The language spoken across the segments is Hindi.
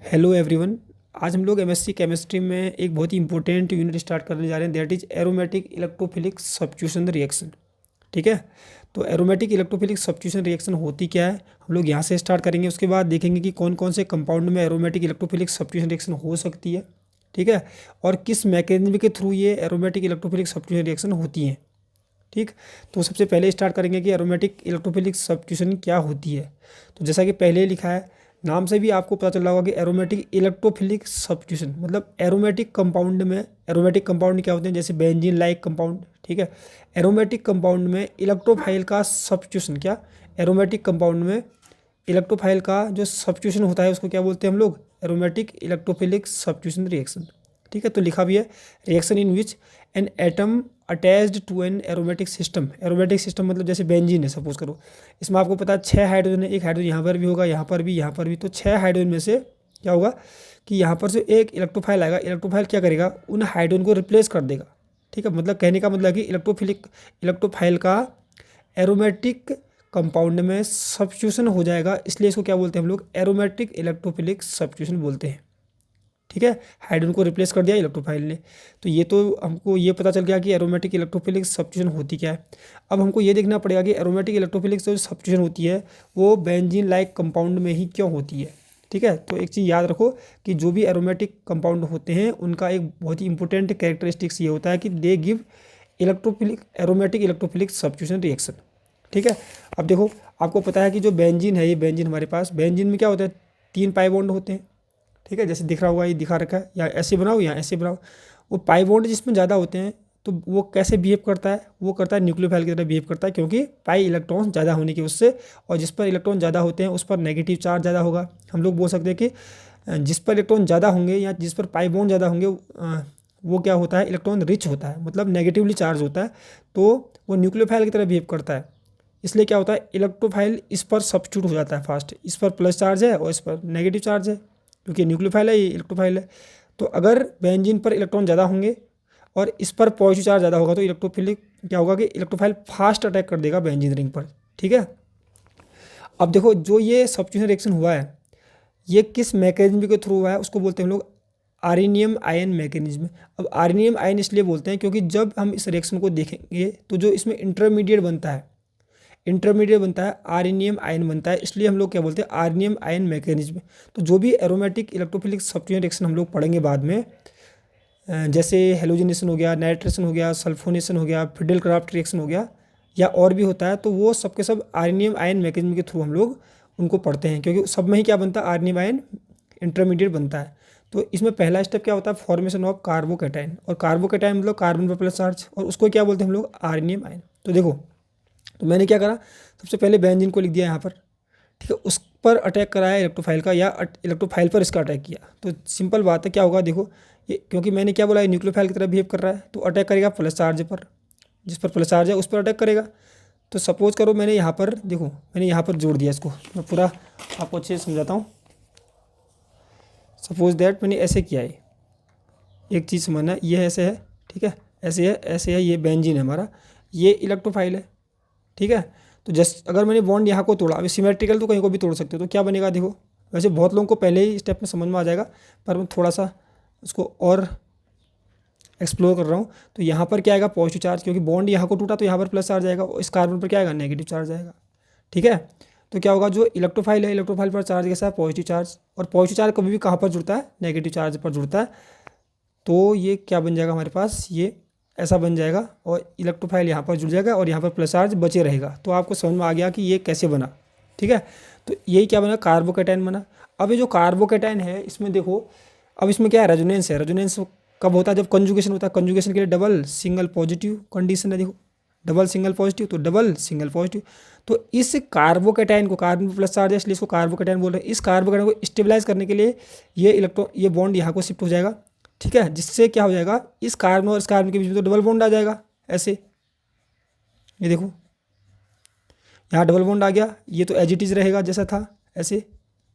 Hello everyone. आज हम लोग एमएससी केमिस्ट्री में एक बहुत ही इंपॉर्टेंट यूनिट स्टार्ट करने जा रहे हैं, that is aromatic electrophilic substitution reaction. ठीक है, तो एरोमेटिक इलेक्ट्रोफिलिक सब्स्टिट्यूशन रिएक्शन होती क्या है, हम लोग यहाँ से स्टार्ट करेंगे। उसके बाद देखेंगे कि कौन कौन से कंपाउंड में एरोमेटिक इलेक्ट्रोफिलिक सब्स्टिट्यूशन रिएक्शन हो सकती है। ठीक है, और किस मैकेनिज्म के थ्रू ये एरोमेटिक इलेक्ट्रोफिलिक सब्स्टिट्यूशन रिएक्शन होती हैं। ठीक, तो सबसे पहले स्टार्ट करेंगे कि एरोमेटिक इलेक्ट्रोफिलिक सब्स्टिट्यूशन क्या होती है। तो जैसा कि पहले ही लिखा है, नाम से भी आपको पता चल रहा होगा कि एरोमेटिक इलेक्ट्रोफिलिक सब्स्टिट्यूशन मतलब एरोमेटिक कंपाउंड में, एरोमेटिक कंपाउंड क्या होते हैं, जैसे बेंजीन लाइक कंपाउंड। ठीक है, एरोमेटिक कंपाउंड में इलेक्ट्रोफाइल का सब्स्टिट्यूशन, क्या एरोमेटिक कंपाउंड में इलेक्ट्रोफाइल का जो सब्स्टिट्यूशन होता है उसको क्या बोलते हैं हम लोग, एरोमेटिक इलेक्ट्रोफिलिक सब्स्टिट्यूशन रिएक्शन। ठीक है, तो लिखा भी है reaction in which an atom attached to an aromatic system. Aromatic system मतलब जैसे बेंजीन है, सपोज करो, इसमें आपको पता है 6 हाइड्रोजन है, एक हाइड्रोजन यहाँ पर भी होगा, यहाँ पर भी, यहाँ पर भी। तो 6 हाइड्रोजन में से क्या होगा कि यहाँ पर से एक इलेक्ट्रोफाइल आएगा। इलेक्ट्रोफाइल क्या करेगा, उन हाइड्रोजन को रिप्लेस कर देगा। ठीक है, मतलब कहने का मतलब कि इलेक्ट्रोफाइल का एरोमेटिक कंपाउंड में सब्स्टिट्यूशन हो जाएगा, इसलिए इसको क्या बोलते हैं हम लोग, एरोमेटिक इलेक्ट्रोफिलिक सब्स्टिट्यूशन बोलते हैं। ठीक है, हाइड्रोजन को रिप्लेस कर दिया इलेक्ट्रोफाइल ने। तो ये तो हमको ये पता चल गया कि एरोमेटिक इलेक्ट्रोफिलिक सब्स्टिट्यूशन होती क्या है। अब हमको ये देखना पड़ेगा कि एरोमेटिक इलेक्ट्रोफिलिक जो सब्स्टिट्यूशन होती है वो बेंजीन लाइक कंपाउंड में ही क्यों होती है। ठीक है, तो एक चीज़ याद रखो कि जो भी एरोमेटिक कंपाउंड होते हैं उनका एक बहुत ही इंपॉर्टेंट कैरेक्टरिस्टिक्स ये होता है कि they give electrophilic aromatic electrophilic substitution reaction. ठीक है, अब देखो, आपको पता है कि जो बेंजीन है, ये बेंजीन हमारे पास, बेंजीन में क्या होता है, 3 पाई बॉन्ड होते हैं। ठीक है, जैसे दिख रहा होगा, ये दिखा रखा है, या ऐसे बनाओ या ऐसे बनाओ। वो पाई बॉन्ड जिसमें ज़्यादा होते हैं तो वो कैसे बिहेव करता है, वो करता है न्यूक्लियोफाइल की तरह बिहेव करता है, क्योंकि पाई इलेक्ट्रॉन ज़्यादा होने की उससे, और जिस पर इलेक्ट्रॉन ज़्यादा होते हैं उस पर नेगेटिव चार्ज ज़्यादा होगा। हम लोग बोल सकते हैं कि जिस पर इलेक्ट्रॉन ज़्यादा होंगे या जिस पर पाई बॉन्ड ज़्यादा होंगे वो क्या होता है, इलेक्ट्रॉन रिच होता है, मतलब नेगेटिवली चार्ज होता है, तो वो न्यूक्लियोफाइल की तरह बिहेव करता है। इसलिए क्या होता है, इलेक्ट्रोफाइल इस पर सब्स्टिट्यूट हो जाता है फास्ट, इस पर प्लस चार्ज है और इस पर नेगेटिव चार्ज है, क्योंकि न्यूक्लियोफाइल है, ये इलेक्ट्रोफाइल है। तो अगर बेंजीन पर इलेक्ट्रॉन ज़्यादा होंगे और इस पर पॉजिटिव चार्ज ज़्यादा होगा तो इलेक्ट्रोफिलिक क्या होगा कि इलेक्ट्रोफाइल फास्ट अटैक कर देगा बेंजीन रिंग पर। ठीक है, अब देखो, जो ये सब्स्टिट्यूशन रिएक्शन हुआ है ये किस मैकेनिज्म के थ्रू हुआ है, उसको बोलते हैं हम लोग आर्नियम आयन मैकेनिज्म। अब आर्नियम आयन इसलिए बोलते हैं क्योंकि जब हम इस रिएक्शन को देखेंगे तो जो इसमें इंटरमीडिएट बनता है आर्नियम आयन बनता है, इसलिए हम लोग क्या बोलते हैं, आर्नियम आयन मैकेनिज्म। तो जो भी एरोमेटिक इलेक्ट्रोफिलिक सब्स्टिट्यूशन रिएक्शन हम लोग पढ़ेंगे बाद में, जैसे हेलोजिनेशन हो गया, नाइट्रेशन हो गया, सल्फोनेशन हो गया, फिडेल क्राफ्ट रिएक्शन हो गया, या और भी होता है, तो वो सब के सब आर्नियम आयन मैकेनिज्म के थ्रू हम लोग उनको पढ़ते हैं, क्योंकि सब में ही क्या बनता है, आर्नियम आयन इंटरमीडिएट बनता है। तो इसमें पहला स्टेप क्या होता है, फॉर्मेशन ऑफ कार्बोकैटायन, और कार्बोकैटायन मतलब कार्बन पर प्लस चार्ज, और उसको क्या बोलते हैं हम लोग, आर्नियम आयन। तो देखो, तो मैंने क्या करा, सबसे पहले बेंजीन को लिख दिया यहाँ पर। ठीक है, उस पर अटैक कराया इलेक्ट्रोफाइल का, या इलेक्ट्रोफाइल पर इसका अटैक किया। तो सिंपल बात है, क्या होगा देखो, ये क्योंकि मैंने क्या बोला, ये न्यूक्लियोफाइल की तरह बिहेव कर रहा है, तो अटैक करेगा प्लस चार्ज पर, जिस पर प्लस चार्ज है उस पर अटैक करेगा। तो सपोज करो मैंने यहाँ पर, देखो मैंने यहाँ पर जोड़ दिया इसको, मैं पूरा आपको अच्छे से समझाता हूँ। सपोज दैट मैंने ऐसे किया है, एक चीज़ समझना, ये ऐसे है, ठीक है, ऐसे है, ऐसे है, ये बेंजीन है हमारा, ये इलेक्ट्रोफाइल है। ठीक है, तो जस्ट अगर मैंने बॉन्ड यहाँ को तोड़ा, अभी सिमेट्रिकल तो कहीं को भी तोड़ सकते हो, तो क्या बनेगा देखो, वैसे बहुत लोगों को पहले ही स्टेप में समझ में आ जाएगा, पर मैं थोड़ा सा उसको और एक्सप्लोर कर रहा हूँ। तो यहाँ पर क्या आएगा, पॉजिटिव चार्ज, क्योंकि बॉन्ड यहाँ को टूटा तो यहाँ पर प्लस चार्ज आएगा, और इस कार्बन पर क्या आएगा, नेगेटिव चार्ज आएगा। ठीक है, तो क्या होगा, जो इलेक्ट्रोफाइल है, इलेक्ट्रोफाइल पर चार्ज कैसा है, पॉजिटिव चार्ज, और पॉजिटिव चार्ज कभी भी कहाँ पर जुड़ता है, नेगेटिव चार्ज पर जुड़ता है। तो ये क्या बन जाएगा हमारे पास, ये ऐसा बन जाएगा, और इलेक्ट्रोफाइल यहाँ पर जुड़ जाएगा और यहाँ पर प्लस चार्ज बचे रहेगा। तो आपको समझ में आ गया कि ये कैसे बना। ठीक है, तो यही क्या बना, कार्बोकैटायन बना। अब ये जो कार्बोकैटायन है इसमें देखो, अब इसमें क्या है, रेजोनेंस है। रेजोनेंस कब होता है, जब कंजुगेशन होता है। कंजुगेशन के लिए डबल सिंगल पॉजिटिव कंडीशन है, देखो डबल सिंगल पॉजिटिव, तो डबल सिंगल पॉजिटिव। तो इस कार्बोकैटायन को, कार्बन प्लस चार्ज है इसलिए इसको कार्बोकैटायन बोल रहे हैं, इस कार्बोकैटायन को स्टेबलाइज करने के लिए ये बॉन्ड यहाँ को शिफ्ट हो जाएगा। ठीक है, जिससे क्या हो जाएगा, इस कार्बन और इस कार्बन के बीच में तो डबल बॉन्ड आ जाएगा ऐसे, ये देखो यहाँ डबल बॉन्ड आ गया, ये तो एज इट इज रहेगा जैसा था ऐसे।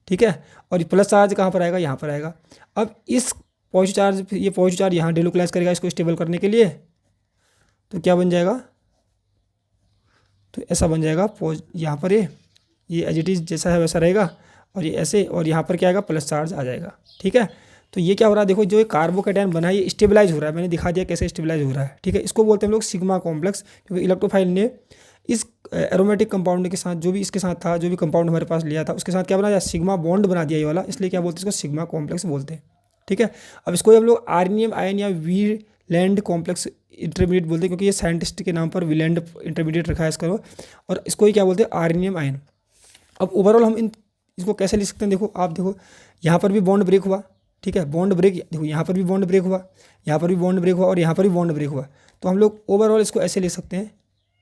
ठीक है, और ये प्लस चार्ज कहाँ पर आएगा, यहाँ पर आएगा। अब इस पॉजिटिव चार्ज, ये पॉजिटिव चार्ज यहाँ डिलोकलाइज करेगा इसको स्टेबल करने के लिए, तो क्या बन जाएगा, तो ऐसा बन जाएगा, यहाँ पर ये एज इट इज जैसा है वैसा रहेगा, और ये ऐसे, और यहाँ पर क्या आएगा, प्लस चार्ज आ जाएगा। ठीक है, तो ये क्या हो रहा है, देखो जो ये कार्बोकैटायन बना है ये स्टेबलाइज हो रहा है, मैंने दिखा दिया कैसे स्टेबलाइज हो रहा है। ठीक है, इसको बोलते हैं हम लोग सिग्मा कॉम्प्लेक्स, क्योंकि इलेक्ट्रोफाइल ने इस एरोमेटिक कंपाउंड के साथ, जो भी इसके साथ था, जो भी कंपाउंड हमारे पास लिया था, उसके साथ क्या बना दिया, सिग्मा बॉन्ड बना दिया ये वाला, इसलिए क्या बोलते हैं इसको, सिग्मा कॉम्प्लेक्स बोलते हैं। ठीक है, अब इसको हम लोग आर्नियम आयन या वीलैंड कॉम्प्लेक्स इंटरमीडिएट बोलते हैं, क्योंकि ये साइंटिस्ट के नाम पर वीलैंड इंटरमीडिएट रखा है इसका, और इसको ही क्या बोलते हैं, आर्नियम आयन। अब ओवरऑल हम इसको कैसे लिख सकते हैं, देखो आप देखो, यहाँ पर भी बॉन्ड ब्रेक हुआ। ठीक है, बॉन्ड ब्रेक, देखो यहाँ पर भी बॉन्ड ब्रेक हुआ, यहाँ पर भी बॉन्ड ब्रेक हुआ, और यहाँ पर भी बॉन्ड ब्रेक हुआ। तो हम लोग ओवरऑल इसको ऐसे लिख सकते हैं,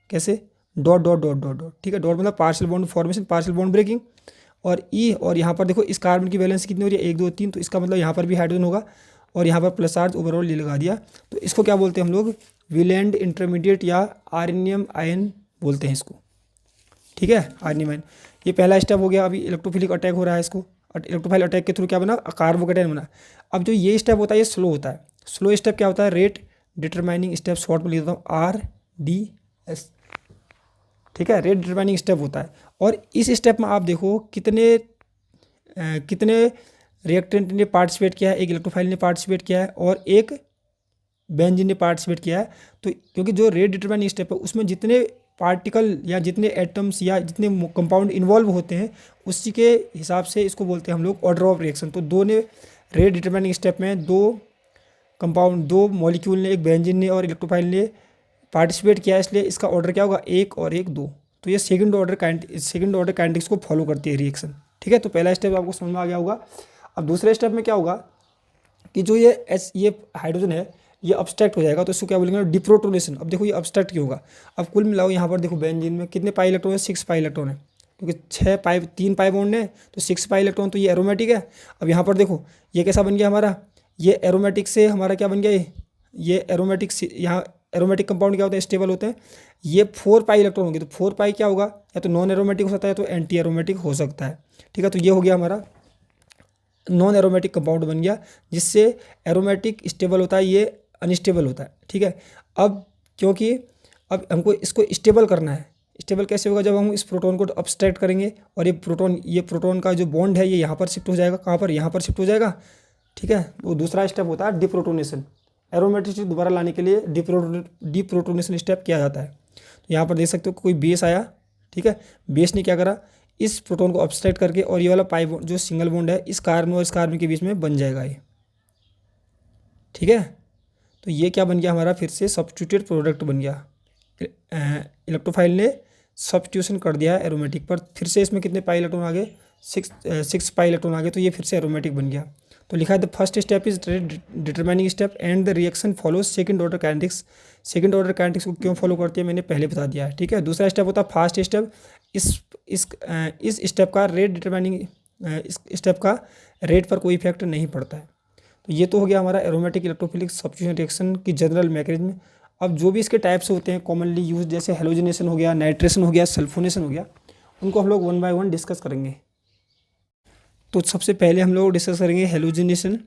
कैसे, dot dot dot dot dot. ठीक है, डॉट मतलब partial bond formation, partial bond breaking, और ई, और यहाँ पर देखो इस कार्बन की वैलेंसी कितनी हो रही है, 1 2 3, तो इसका मतलब यहाँ पर भी हाइड्रोजन होगा, और यहाँ पर प्लस चार्ज ओवरऑल ये लगा दिया। तो इसको क्या बोलते हैं हम लोग, विलैंड इंटरमीडिएट या आर्नियम आयन बोलते हैं इसको। ठीक है, आर्नियम आयन, ये पहला स्टेप हो गया। अभी इलेक्ट्रोफिलिक अटैक हो रहा है, इसको इलेक्ट्रोफाइल अटैक के थ्रू क्या बना, कार्बोकैटायन बना। अब जो ये स्टेप होता है ये स्लो होता है। स्लो स्टेप क्या होता है, रेट डिटरमाइनिंग स्टेप, शॉर्ट में लिख देता हूँ RDS। ठीक है, रेट डिटरमाइनिंग स्टेप होता है, और इस स्टेप में आप देखो कितने रिएक्टेंट ने पार्टिसिपेट किया है, एक इलेक्ट्रोफाइल ने पार्टिसिपेट किया है और एक बेंजीन ने पार्टिसिपेट किया है। तो क्योंकि जो रेट डिटरमाइनिंग स्टेप है उसमें जितने पार्टिकल या जितने एटम्स या जितने कंपाउंड इन्वॉल्व होते हैं, उसी के हिसाब से इसको बोलते हैं हम लोग ऑर्डर ऑफ रिएक्शन। तो दो ने रेट डिटरमाइनिंग स्टेप में दो मॉलिक्यूल ने, एक बेंजीन ने और इलेक्ट्रोफाइल ने पार्टिसिपेट किया है, इसलिए इसका ऑर्डर क्या होगा, 1 और 1 2। तो ये सेकंड ऑर्डर काइनेटिक्स को फॉलो करती है रिएक्शन। ठीक है, तो पहला स्टेप आपको समझ में आ गया होगा। अब दूसरे स्टेप में क्या होगा कि जो ये हाइड्रोजन है ये अब्स्ट्रैक्ट हो जाएगा, तो इसको क्या बोलेंगे, डिप्रोटोनेशन। अब देखो ये अब्स्ट्रैक्ट क्यों होगा, अब कुल मिलाओ यहाँ पर देखो बेंजीन में कितने पाई इलेक्ट्रॉन है, 6 पाई इलेक्ट्रॉन है, क्योंकि 3 पाई बॉन्ड है तो 6 पाई इलेक्ट्रॉन, तो ये एरोमेटिक है। अब यहाँ पर देखो ये कैसा बन गया हमारा, ये एरोमेटिक से हमारा क्या बन गया, ये एरोमेटिक, यहाँ एरोमेटिक कंपाउंड क्या होते हैं, स्टेबल होते हैं। ये 4 पाई इलेक्ट्रॉन होंगे, तो 4 पाई क्या होगा, या तो नॉन एरोमेटिक हो सकता है, तो एंटी एरोमेटिक हो सकता है। ठीक है, तो ये हो गया हमारा नॉन एरोमेटिक कंपाउंड बन गया, जिससे एरोमेटिक स्टेबल होता है, ये अनस्टेबल होता है। ठीक है, अब क्योंकि अब हमको इसको स्टेबल करना है, स्टेबल कैसे होगा, जब हम इस प्रोटॉन को अब्स्ट्रैक्ट करेंगे और ये प्रोटॉन का जो बॉन्ड है ये यहाँ पर शिफ्ट हो जाएगा, कहाँ पर, यहाँ पर शिफ्ट हो जाएगा। ठीक है, वो दूसरा स्टेप होता है डिप्रोटोनेशन। एरोमेटिसिटी दोबारा लाने के लिए डिप्रोटोनेशन स्टेप किया जाता है। तो यहाँ पर देख सकते हो कोई बेस आया। ठीक है, बेस ने क्या करा, इस प्रोटॉन को अब्स्ट्रैक्ट करके, और ये वाला पाई जो सिंगल बॉन्ड है इस कार्बन और इस कार्बन के बीच में बन जाएगा ये। ठीक है, तो ये क्या बन गया हमारा, फिर से सब्स्टिट्यूटेड प्रोडक्ट बन गया। इलेक्ट्रोफाइल ने सब्स्टिट्यूशन कर दिया है एरोमेटिक पर, फिर से इसमें कितने पाई इलेक्ट्रॉन आ गए, 6 पाई इलेक्ट्रॉन आ गए, तो ये फिर से एरोमेटिक बन गया। तो लिखा है the first step is determining step and the reaction follows second order kinetics. Second order kinetics को क्यों फॉलो करती है मैंने पहले बता दिया है। ठीक है, दूसरा स्टेप होता है फास्ट स्टेप। इस स्टेप का इस स्टेप का रेट पर कोई इफेक्ट नहीं पड़ता है। तो ये तो हो गया हमारा एरोमेटिक इलेक्ट्रोफिलिक सब्स्टिट्यूशन रिएक्शन की जनरल मैकेनिज्म। अब जो भी इसके टाइप्स होते हैं कॉमनली यूज, जैसे हेलोजिनेशन हो गया, नाइट्रेशन हो गया, सल्फोनेशन हो गया, उनको हम लोग 1 बाय 1 डिस्कस करेंगे। तो सबसे पहले हम लोग डिस्कस करेंगे हेलोजिनेशन।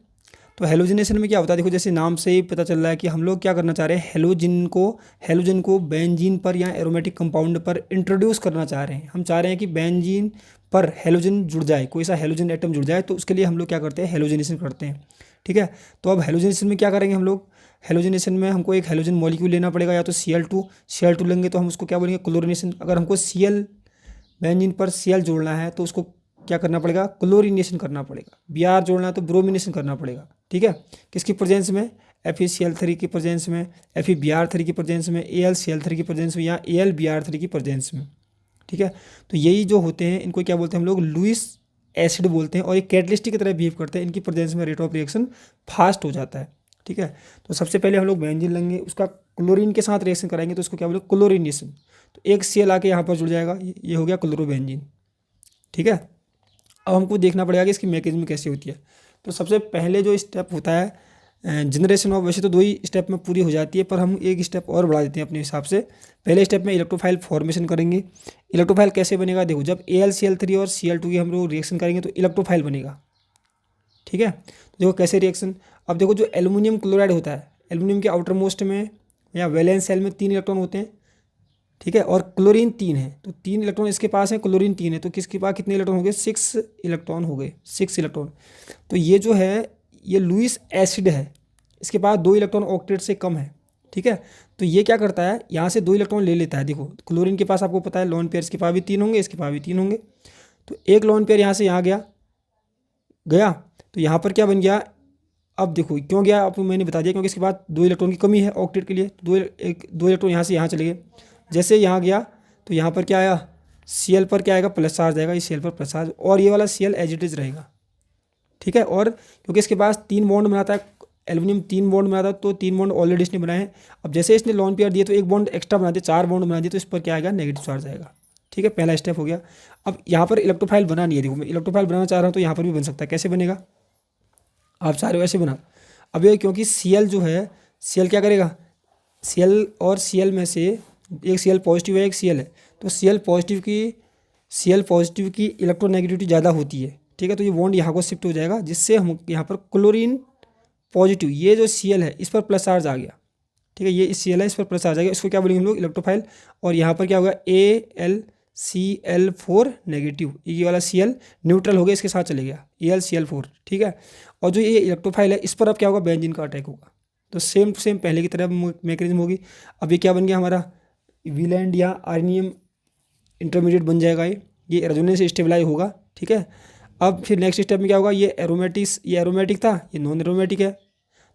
तो हेलोजिनेशन में क्या होता है, देखो जैसे नाम से ही पता चल रहा है कि हम लोग क्या करना चाह रहे हैं, हेलोजन को बेंजीन पर या एरोमेटिक कंपाउंड पर इंट्रोड्यूस करना चाह रहे हैं। हम चाह रहे हैं कि बेंजीन पर हेलोजन जुड़ जाए, कोई सा हेलोजन एटम जुड़ जाए, तो उसके लिए हम लोग क्या करते हैं, हेलोजिनेशन करते हैं। ठीक है, तो अब हेलोजिनेशन में क्या करेंगे हम लोग, हेलोजिनेशन में हमको एक हेलोजन मॉलिक्यूल लेना पड़ेगा, या तो Cl2 लेंगे तो हम उसको क्या बोलेंगे, क्लोरीनेशन। अगर हमको बेंजीन पर Cl जोड़ना है तो उसको क्या करना पड़ेगा, क्लोरीनेशन करना पड़ेगा। Br जोड़ना है तो ब्रोमिनेशन करना पड़ेगा। ठीक है, किसकी प्रेजेंस में, FeCl3 की प्रेजेंस में, FeBr3 की प्रेजेंस में, AlCl3 की प्रेजेंस में, या AlBr3 की प्रेजेंस में। ठीक है, तो यही जो होते हैं इनको क्या बोलते हैं हम लोग, लुईस एसिड बोलते हैं, और ये कैटलिस्ट की तरह बिहेव करते हैं। इनकी प्रेजेंस में रेट ऑफ रिएक्शन फास्ट हो जाता है। ठीक है, तो सबसे पहले हम लोग बेंजीन लेंगे, उसका क्लोरीन के साथ रिएक्शन कराएंगे, तो उसको क्या बोले, क्लोरीनेशन। तो एक Cl आके यहाँ पर जुड़ जाएगा, ये हो गया क्लोरोबेंजीन। ठीक है, अब हमको देखना पड़ेगा कि इसकी मैकेनिज्म कैसे होती है। तो सबसे पहले जो स्टेप होता है जनरेशन ऑफ, वैसे तो 2 ही स्टेप में पूरी हो जाती है, पर हम एक स्टेप और बढ़ा देते हैं अपने हिसाब से। पहले स्टेप में इलेक्ट्रोफाइल फॉर्मेशन करेंगे। इलेक्ट्रोफाइल कैसे बनेगा, देखो जब AlCl3 और Cl2 की हम लोग रिएक्शन करेंगे तो इलेक्ट्रोफाइल बनेगा। ठीक है, तो देखो कैसे रिएक्शन, अब देखो जो एल्यूमिनियम क्लोराइड होता है, एल्यूमिनियम के आउटर मोस्ट में या वैलेंस सेल में 3 इलेक्ट्रॉन होते हैं। ठीक है, और क्लोरीन 3 है, तो 3 इलेक्ट्रॉन इसके पास है, क्लोरीन 3 है, तो किसके पास कितने इलेक्ट्रॉन हो गए, 6 इलेक्ट्रॉन हो गए, 6 इलेक्ट्रॉन। तो ये जो है ये लुईस एसिड है, इसके पास 2 इलेक्ट्रॉन ऑक्टेट से कम है। ठीक है, तो ये क्या करता है, यहाँ से 2 इलेक्ट्रॉन ले लेता है। देखो क्लोरीन के पास आपको पता है लोन पेयर, इसके पास भी 3 होंगे, इसके पास भी 3 होंगे, तो एक लोन पेयर यहाँ से यहाँ गया, तो यहाँ पर क्या बन गया, अब देखो क्यों गया आपको मैंने बता दिया, क्योंकि इसके बाद 2 इलेक्ट्रॉन की कमी है ऑक्टेट के लिए, 2 इलेक्ट्रॉन यहाँ से यहाँ चले गए। जैसे यहाँ गया तो यहाँ पर क्या आया, Cl पर क्या आएगा, प्लस चार्ज आएगा, इस Cl पर प्लस चार्ज, और ये वाला Cl एज इट इज रहेगा। ठीक है, और क्योंकि इसके पास 3 बॉन्ड बनाता है, एल्यूमिनियम 3 बॉन्ड बनाता है, तो 3 बॉन्ड ऑलरेडी इसने बनाए हैं। अब जैसे इसने लोन पेयर दिए तो 1 बॉन्ड एक्स्ट्रा बना दिया, 4 बॉन्ड बना दिए, तो इस पर क्या आएगा, नेगेटिव चार्ज आएगा। ठीक है, पहला स्टेप हो गया। अब यहाँ पर इलेक्ट्रोफाइल बना नहीं है, देखो मैं इलेक्ट्रोफाइल बनाना चाह रहा हूँ तो यहाँ पर भी बन सकता है, कैसे बनेगा, आप चाह रहे हो ऐसे बना। अब ये क्योंकि Cl जो है, Cl क्या करेगा, Cl और Cl में से एक Cl पॉजिटिव है, एक Cl है, तो Cl पॉजिटिव की इलेक्ट्रोनेगेटिविटी ज़्यादा होती है। ठीक है, तो ये बॉन्ड यहाँ को शिफ्ट हो जाएगा, जिससे हम यहाँ पर क्लोरीन पॉजिटिव, ये जो Cl है इस पर प्लस चार्ज आ गया। ठीक है, ये इस Cl है, इस पर प्लस चार्ज आ गया, इसको क्या बोलेंगे हम लोग, इलेक्ट्रोफाइल। और यहाँ पर क्या होगा, AlCl4 नेगेटिव, ये वाला Cl न्यूट्रल हो गया, इसके साथ चले गया AlCl4। ठीक है, और जो ये इलेक्ट्रोफाइल है इस पर अब क्या होगा, बेंजीन का अटैक होगा, तो सेम टू सेम पहले की तरह मैकेनिज्म होगी। अब ये क्या बन गया हमारा, विलैंड या आर्नियम इंटरमीडिएट बन जाएगा, ये रेजोनेंस स्टेबलाइज होगा। ठीक है, अब फिर नेक्स्ट स्टेप में क्या होगा, ये एरोमेटिक था, ये नॉन एरोमेटिक है,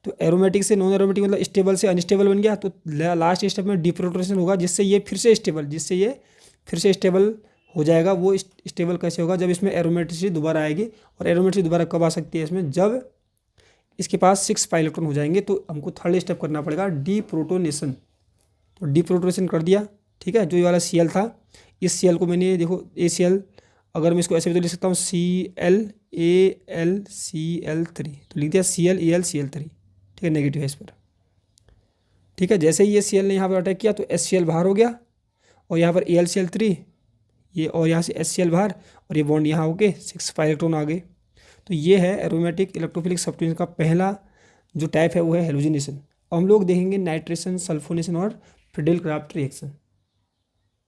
तो एरोमेटिक से नॉन एरोमेटिक मतलब स्टेबल से अनस्टेबल बन गया। तो लास्ट स्टेप में डिप्रोटोनेशन होगा, जिससे ये फिर से स्टेबल हो जाएगा। वो स्टेबल कैसे होगा, जब इसमें एरोमेटिसिटी दोबारा आएगी, और एरोमेटिसिटी दोबारा कब आ सकती है इसमें, जब इसके पास 6 पाई इलेक्ट्रॉन हो जाएंगे। तो हमको थर्ड स्टेप करना पड़ेगा, डीप्रोटोनेशन। तो डीप्रोटोनेशन कर दिया। ठीक है, जो ये वाला Cl था, इस Cl को मैंने देखो ACl, अगर मैं इसको ऐसे भी तो लिख सकता हूँ ClAlCl3, तो लिख दिया ClAlCl3। ठीक है, नेगेटिव है इस पर। ठीक है, जैसे ही ये Cl ने यहाँ पर अटैक किया तो HCl बाहर हो गया, और यहाँ पर AlCl3 ये, और यहाँ से HCl बाहर, और ये बॉन्ड यहाँ होके 6 पाई इलेक्ट्रॉन आ गए। तो ये है एरोमेटिक इलेक्ट्रोफिलिक सब्स्टिट्यूशन का पहला जो टाइप है, वो है हेलोजिनेशन। अब हम लोग देखेंगे नाइट्रेशन, सल्फोनेशन और फ्रीडेल क्राफ्ट रिएक्शन।